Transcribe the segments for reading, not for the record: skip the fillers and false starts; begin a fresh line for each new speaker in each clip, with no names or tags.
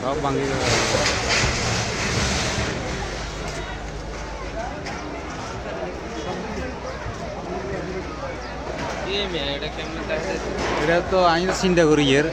সব ভাঙি এটা তো আমি তো চিন্তা করি এর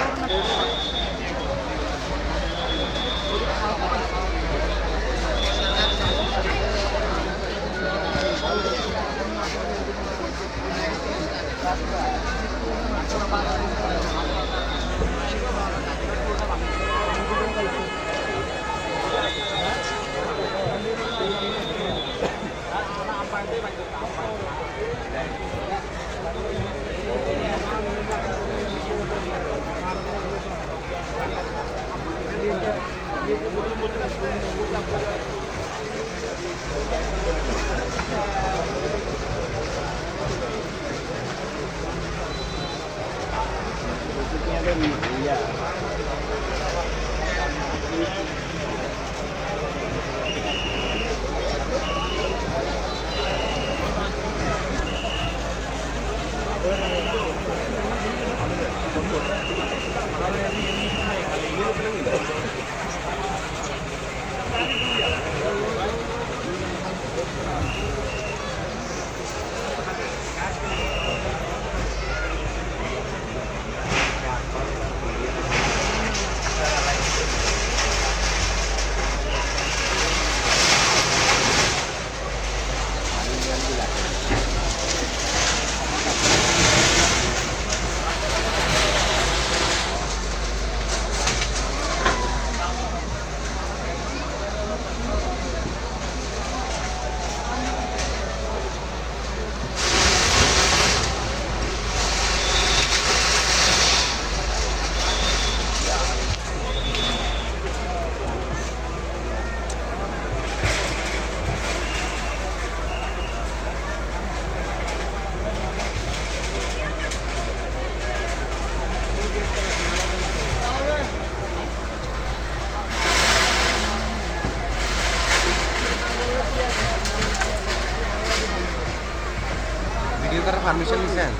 ভিডিও করার পারমিশন নিছেন?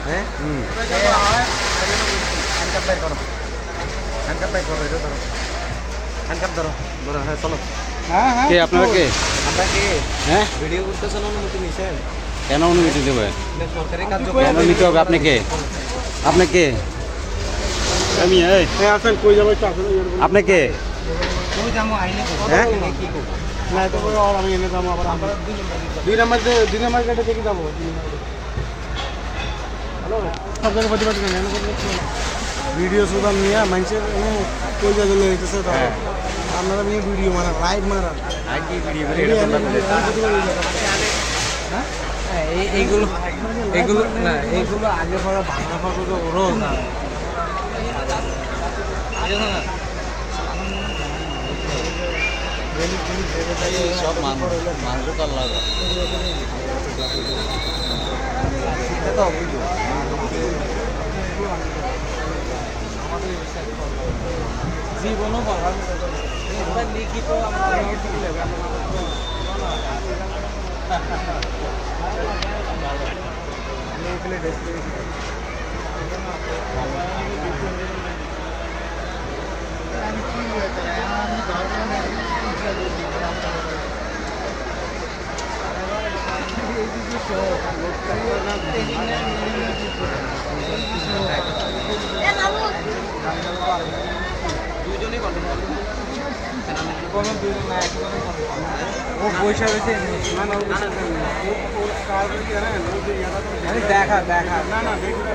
হ্যাঁ হ্যান্ডকাপ বাইর করো, হ্যান্ডকাপ বাইর করো, এটা ধরো, হ্যান্ডকাপ ধরো ধরো। হ্যাঁ চলো।
কে আপনারা কে
আমরা কি
হ্যাঁ
ভিডিও করতেছেন? অনুমতি নিছেন?
কেন অনুমতি দেবে
এটা সরকারি কাজ।
কেন নিতে হবে আপনি কে আপনি কে আমি এই
আসেন কই যাবো একটু আসেন
আপনি কে
তুই যাবো আইলে
হ্যাঁ
কি করবো?
না তো করে আর আমি এনে যাবো আবার আমরা 2 নাম্বার গেটে থেকে যাবো। হ্যালো সব জায়গায় প্রতিবাদ কেন এনে করলে ভিডিও সুদাম নিয়ে মানুষের কই যা দিলে হইতেছে তো আপনারা নিয়ে ভিডিও মারা লাইভ মারা
আইটি ভিডিও করে এটা তোমরা করে
এইগুলো এইগুলো না, এইগুলো আগে পরে ভাঙা ফটো তো ওরও না।
সব মানুষ তো আল্লাহ
এটা তো অভিযোগ। জীবনও বলার লিখিত দুজনেই কন্ট্রোল কোনো দুজন না, একজনই কন্ট্রোল। ও পয়সা রয়েছে দেখা দেখা
না না দেখি
না